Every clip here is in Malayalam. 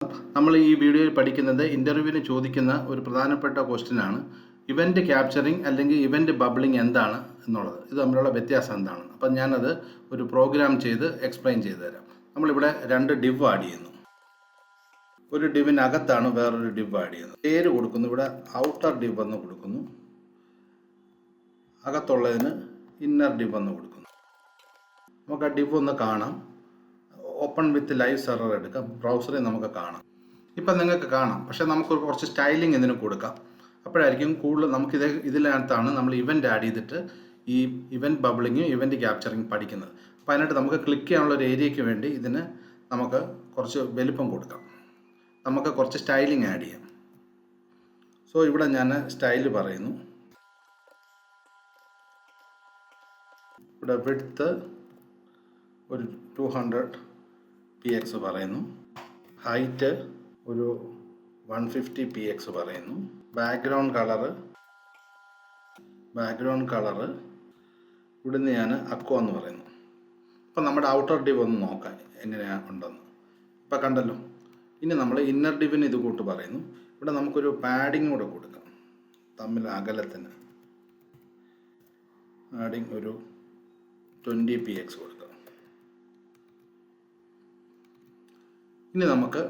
നമ്മൾ ഈ വീഡിയോയിൽ പഠിക്കുന്നത് ഇൻ്റർവ്യൂവിന് ചോദിക്കുന്ന ഒരു പ്രധാനപ്പെട്ട ക്വസ്റ്റ്യനാണ് ഇവൻ്റ് ക്യാപ്ചറിങ് അല്ലെങ്കിൽ ഇവൻ്റ് ബബ്ലിംഗ് എന്താണ് എന്നുള്ളത്. ഇത് തമ്മിലുള്ള വ്യത്യാസം എന്താണ്. അപ്പം ഞാനത് ഒരു പ്രോഗ്രാം ചെയ്ത് എക്സ്പ്ലെയിൻ ചെയ്തു തരാം. നമ്മളിവിടെ രണ്ട് ഡിവ് ആഡ് ചെയ്യുന്നു. ഒരു ഡിവിനകത്താണ് വേറൊരു ഡിവ് ആഡ് ചെയ്യുന്നത്. പേര് കൊടുക്കുന്നു. ഇവിടെ ഔട്ടർ ഡിവ് എന്ന് കൊടുക്കുന്നു. അകത്തുള്ളതിന് ഇന്നർ ഡിവ് എന്ന് കൊടുക്കുന്നു. നമുക്ക് ആ ഡിവ് ഒന്ന് കാണാം. ഓപ്പൺ വിത്ത് ലൈവ് സെർവർ എടുക്കാം. ബ്രൗസറിൽ നമുക്ക് കാണാം. ഇപ്പം നിങ്ങൾക്ക് കാണാം. പക്ഷേ നമുക്ക് കുറച്ച് സ്റ്റൈലിംഗ് ഇതിന് കൊടുക്കാം. അപ്പോഴായിരിക്കും കൂടുതൽ ഇതിനകത്താണ് നമ്മൾ ഇവൻ്റ് ആഡ് ചെയ്തിട്ട് ഈ ഇവൻ്റ് ബബ്ലിങ്ങും ഇവൻ്റ് ക്യാപ്ചറിങ് പഠിക്കുന്നത്. അപ്പോൾ അതിനായിട്ട് നമുക്ക് ക്ലിക്ക് ചെയ്യാനുള്ള ഒരു ഏരിയയ്ക്ക് വേണ്ടി ഇതിന് നമുക്ക് കുറച്ച് വലിപ്പം കൊടുക്കാം. നമുക്ക് കുറച്ച് സ്റ്റൈലിംഗ് ആഡ് ചെയ്യാം. സോ ഇവിടെ ഞാൻ സ്റ്റൈല് പറയുന്നു. ഇവിടെ വിഡ്ത്ത് ഒരു 200 px പറയുന്നു. ഹൈറ്റ് ഒരു 150 px പറയുന്നു. ബാക്ക്ഗ്രൗണ്ട് കളറ് ഇവിടുന്ന് ഞാൻ അക്കോ എന്ന് പറയുന്നു. അപ്പം നമ്മുടെ ഔട്ടർ ഡിവ് ഒന്ന് നോക്കാം എങ്ങനെയാണ് ഉണ്ടെന്ന്. ഇപ്പം കണ്ടല്ലോ. ഇനി നമ്മൾ ഇന്നർ ഡിവിന് ഇത് കൂട്ട് പറയുന്നു. ഇവിടെ നമുക്കൊരു പാഡിങ് കൂടെ കൊടുക്കാം. തമ്മിൽ അകലത്തിന് പാഡിങ് ഒരു 20 px കൊടുക്കാം. ഇനി നമുക്ക്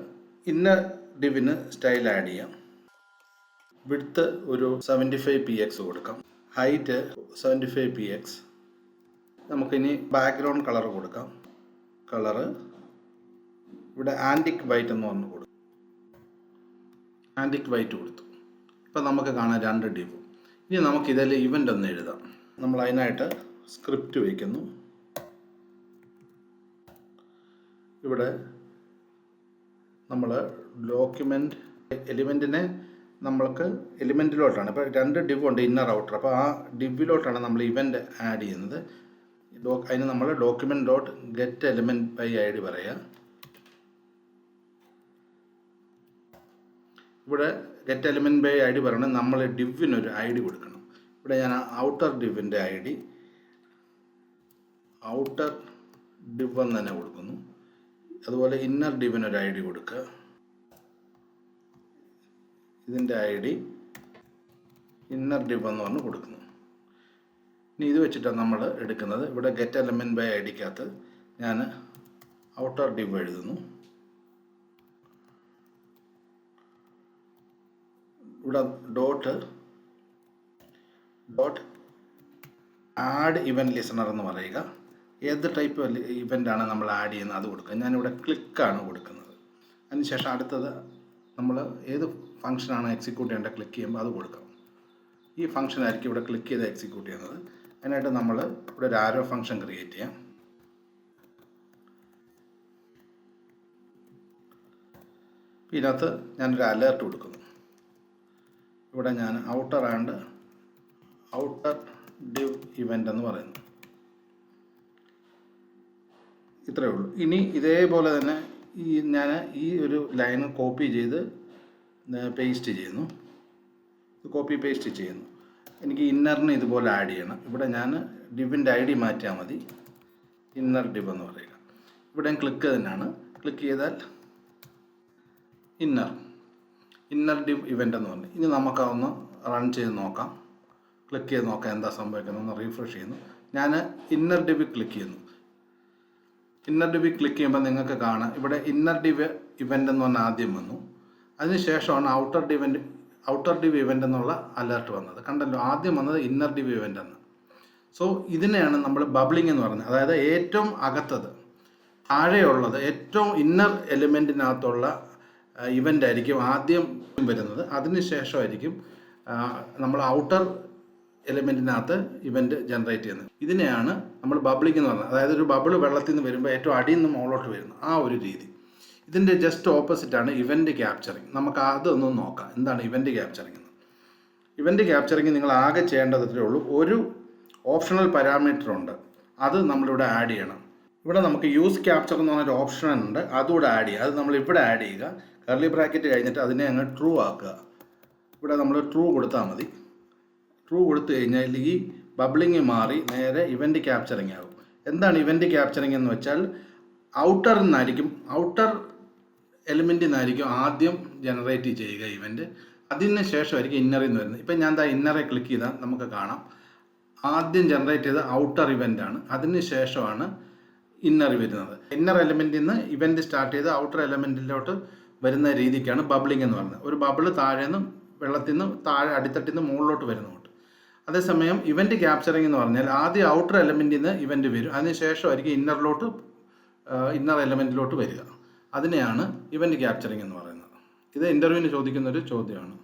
ഇന്നർ ഡിവിന് സ്റ്റൈൽ ആഡ് ചെയ്യാം. വിഡ്ത്ത് ഒരു 75 px കൊടുക്കാം. Height 75 px. നമുക്കിനി ബാക്ക്ഗ്രൗണ്ട് കളർ കൊടുക്കാം. കളറ് ഇവിടെ ആൻറ്റിക് വൈറ്റ് എന്ന് പറഞ്ഞു കൊടുക്കും. ആൻറ്റിക് വൈറ്റ് കൊടുത്തു. ഇപ്പം നമുക്ക് കാണാം രണ്ട് ഡിവ്. ഇനി നമുക്കിതിൽ ഇവൻ്റ് ഒന്ന് എഴുതാം. നമ്മൾ അതിനായിട്ട് സ്ക്രിപ്റ്റ് വയ്ക്കുന്നു. ഇവിടെ നമ്മൾ ഡോക്യുമെൻ്റ് എലിമെൻറ്റിനെ നമ്മൾക്ക് എലിമെൻറ്റിലോട്ടാണ്. ഇപ്പോൾ രണ്ട് ഡിവ് ഉണ്ട്, ഇന്നർ ഔട്ടർ. അപ്പോൾ ആ ഡിവിലോട്ടാണ് നമ്മൾ ഇവൻ്റ് ആഡ് ചെയ്യുന്നത്. അതിന് നമ്മൾ document dot get element by I D പറയുക. ഇവിടെ get element by I D പറയണം. നമ്മൾ ഡിവിനൊരു ഐ ഡി കൊടുക്കണം. ഇവിടെ ഞാൻ ഔട്ടർ ഡിവിൻ്റെ ഐ ഡി ഔട്ടർ ഡിവ് എന്ന് തന്നെ കൊടുക്കുന്നു. അതുപോലെ ഇന്നർ ഡിവിനൊരു ഐ ഡി കൊടുക്കുക. ഇതിൻ്റെ ഐ ഡി ഇന്നർ ഡിവ് എന്ന് പറഞ്ഞ് കൊടുക്കുന്നു. ഇനി ഇത് വെച്ചിട്ടാണ് നമ്മൾ എടുക്കുന്നത്. ഇവിടെ ഗെറ്റ് എലമെൻറ്റ് ബൈ ഐ ഡിക്കകത്ത് ഞാൻ ഔട്ടർ ഡിവ് എഴുതുന്നു. ഇവിടെ ഡോട്ട് ആഡ് ഇവൻ്റ് ലിസണർ എന്ന് പറയുക. ഏത് ടൈപ്പ് ഇവൻ്റാണ് നമ്മൾ ആഡ് ചെയ്യുന്നത് അത് കൊടുക്കുക. ഞാനിവിടെ ക്ലിക്കാണ് കൊടുക്കുന്നത്. അതിനുശേഷം അടുത്തത് നമ്മൾ ഏത് ഫംഗ്ഷനാണ് എക്സിക്യൂട്ട് ചെയ്യേണ്ടത് ക്ലിക്ക് ചെയ്യുമ്പോൾ അത് കൊടുക്കാം. ഈ ഫംഗ്ഷൻ ആയിരിക്കും ഇവിടെ ക്ലിക്ക് ചെയ്ത് എക്സിക്യൂട്ട് ചെയ്യുന്നത്. അതിനായിട്ട് നമ്മൾ ഇവിടെ ഒരു ആരോ ഫംഗ്ഷൻ ക്രിയേറ്റ് ചെയ്യാം. ഇതിനകത്ത് ഞാനൊരു അലേർട്ട് കൊടുക്കുന്നു. ഇവിടെ ഞാൻ ഔട്ടർ ഡിവ് ഇവൻ്റ് എന്ന് പറയുന്നു. ഇത്രയേ ഉള്ളൂ. ഇനി ഇതേപോലെ തന്നെ ഞാൻ ഈ ഒരു ലൈൻ കോപ്പി ചെയ്ത് പേസ്റ്റ് ചെയ്യുന്നു. കോപ്പി പേസ്റ്റ് ചെയ്യുന്നു. എനിക്ക് ഇന്നറിന് ഇതുപോലെ ആഡ് ചെയ്യണം. ഇവിടെ ഞാൻ ഡിവിൻ്റെ ഐ ഡി മാറ്റിയാൽ മതി. ഇന്നർ ഡിവ് എന്ന് പറയുക. ഇവിടെ ക്ലിക്ക് തന്നെയാണ്. ക്ലിക്ക് ചെയ്താൽ ഇന്നർ ഡിവ് ഇവൻ്റ് എന്ന് പറഞ്ഞു. ഇനി നമുക്കതൊന്ന് റൺ ചെയ്ത് നോക്കാം. ക്ലിക്ക് ചെയ്ത് നോക്കാം എന്താ സംഭവിക്കുന്നതെന്ന്. റീഫ്രഷ് ചെയ്യുന്നു. ഞാൻ ഇന്നർ ഡിവ് ക്ലിക്ക് ചെയ്യുന്നു. ഇന്നർ ഡിവ് ക്ലിക്ക് ചെയ്യുമ്പോൾ നിങ്ങൾക്ക് കാണാം ഇവിടെ ഇന്നർ ഡിവ് ഇവൻ്റ് എന്ന് പറഞ്ഞാൽ ആദ്യം വന്നു. അതിനുശേഷമാണ് ഔട്ടർ ഡിവ് ഇവൻ്റ് എന്നുള്ള അലേർട്ട് വന്നത്. കണ്ടല്ലോ, ആദ്യം വന്നത് ഇന്നർ ഡിവ് ഇവൻ്റ് എന്ന്. സോ ഇതിനെയാണ് നമ്മൾ ബബ്ലിംഗ് എന്ന് പറയുന്നത്. അതായത് ഏറ്റവും അകത്തത് താഴെയുള്ളത് ഏറ്റവും ഇന്നർ എലിമെൻറ്റിനകത്തുള്ള ഇവൻ്റ് ആയിരിക്കും ആദ്യം വരുന്നത്. അതിനുശേഷമായിരിക്കും നമ്മൾ ഔട്ടർ എലിമെൻറ്റിനകത്ത് ഇവൻ്റ് ജനറേറ്റ് ചെയ്യുന്നത്. ഇതിനെയാണ് നമ്മൾ ബബ്ലിംഗ് എന്ന് പറയുന്നത്. അതായത് ഒരു ബബിൾ വെള്ളത്തിൽ നിന്ന് വരുമ്പോൾ ഏറ്റവും അടിയിൽ നിന്ന് മുകളിലോട്ട് വരുന്നു, ആ ഒരു രീതി. ഇതിൻ്റെ ജസ്റ്റ് ഓപ്പോസിറ്റാണ് ഇവൻ്റ് ക്യാപ്ചറിങ്. നമുക്ക് അതൊന്നും നോക്കാം. എന്താണ് ഇവൻ്റ് ക്യാപ്ചറിങ് എന്ന്. ഇവൻ്റ് ക്യാപ്ചറിങ് നിങ്ങൾ ആകെ ചെയ്യേണ്ടതേ ഉള്ളൂ. ഒരു ഓപ്ഷണൽ പാരാമീറ്റർ ഉണ്ട്, അത് നമ്മളിവിടെ ആഡ് ചെയ്യണം. ഇവിടെ നമുക്ക് യൂസ് ക്യാപ്ചർ എന്ന് പറഞ്ഞൊരു ഓപ്ഷൻ ഉണ്ട്, അതുകൂടെ ആഡ് ചെയ്യുക. അത് നമ്മൾ ഇവിടെ ആഡ് ചെയ്യുക. കർലി ബ്രാക്കറ്റ് കഴിഞ്ഞിട്ട് അതിനെ അങ്ങ് ട്രൂ ആക്കുക. ഇവിടെ നമ്മൾ ട്രൂ കൊടുത്താൽ മതി. ട്രൂ കൊടുത്തു കഴിഞ്ഞാൽ ഈ ബബ്ലിങ് മാറി നേരെ ഇവൻ്റ് ക്യാപ്ചറിങ് ആകും. എന്താണ് ഇവൻ്റ് ക്യാപ്ചറിങ് എന്ന് വെച്ചാൽ ഔട്ടർ നിന്നായിരിക്കും, ഔട്ടർ എലിമെൻറ്റിൽ നിന്നായിരിക്കും ആദ്യം ജനറേറ്റ് ചെയ്യുക ഇവൻറ്റ്. അതിന് ശേഷമായിരിക്കും ഇന്നറിൽ നിന്ന് വരുന്നത്. ഇപ്പം ഞാൻ ഇന്നറെ ക്ലിക്ക് ചെയ്താൽ നമുക്ക് കാണാം ആദ്യം ജനറേറ്റ് ചെയ്ത ഔട്ടർ ഇവൻ്റ് ആണ്, അതിന് ശേഷമാണ് ഇന്നർ വരുന്നത്. ഇന്നർ എലമെൻറ്റിൽ നിന്ന് ഇവൻറ്റ് സ്റ്റാർട്ട് ചെയ്ത് ഔട്ടർ എലമെൻറ്റിലോട്ട് വരുന്ന രീതിക്കാണ് ബബ്ലിംഗ് എന്ന് പറയുന്നത്. ഒരു ബബിള് താഴെ നിന്ന് വെള്ളത്തിൽ നിന്ന് താഴെ അടിത്തട്ടിൽ നിന്ന് മുകളിലോട്ട് വരുന്നുണ്ട്. അതേസമയം ഇവൻറ്റ് ക്യാപ്ചറിങ് എന്ന് പറഞ്ഞാൽ ആദ്യം ഔട്ടർ എലമെൻറ്റിൽ നിന്ന് ഇവൻറ്റ് വരും, അതിന് ശേഷമായിരിക്കും ഇന്നർ എലമെൻറ്റിലോട്ട് വരിക. അതിനെയാണ് ഇവൻറ്റ് ക്യാപ്ചറിങ് എന്ന് പറയുന്നത്. ഇത് ഇൻ്റർവ്യൂവിന് ചോദിക്കുന്നൊരു ചോദ്യമാണ്.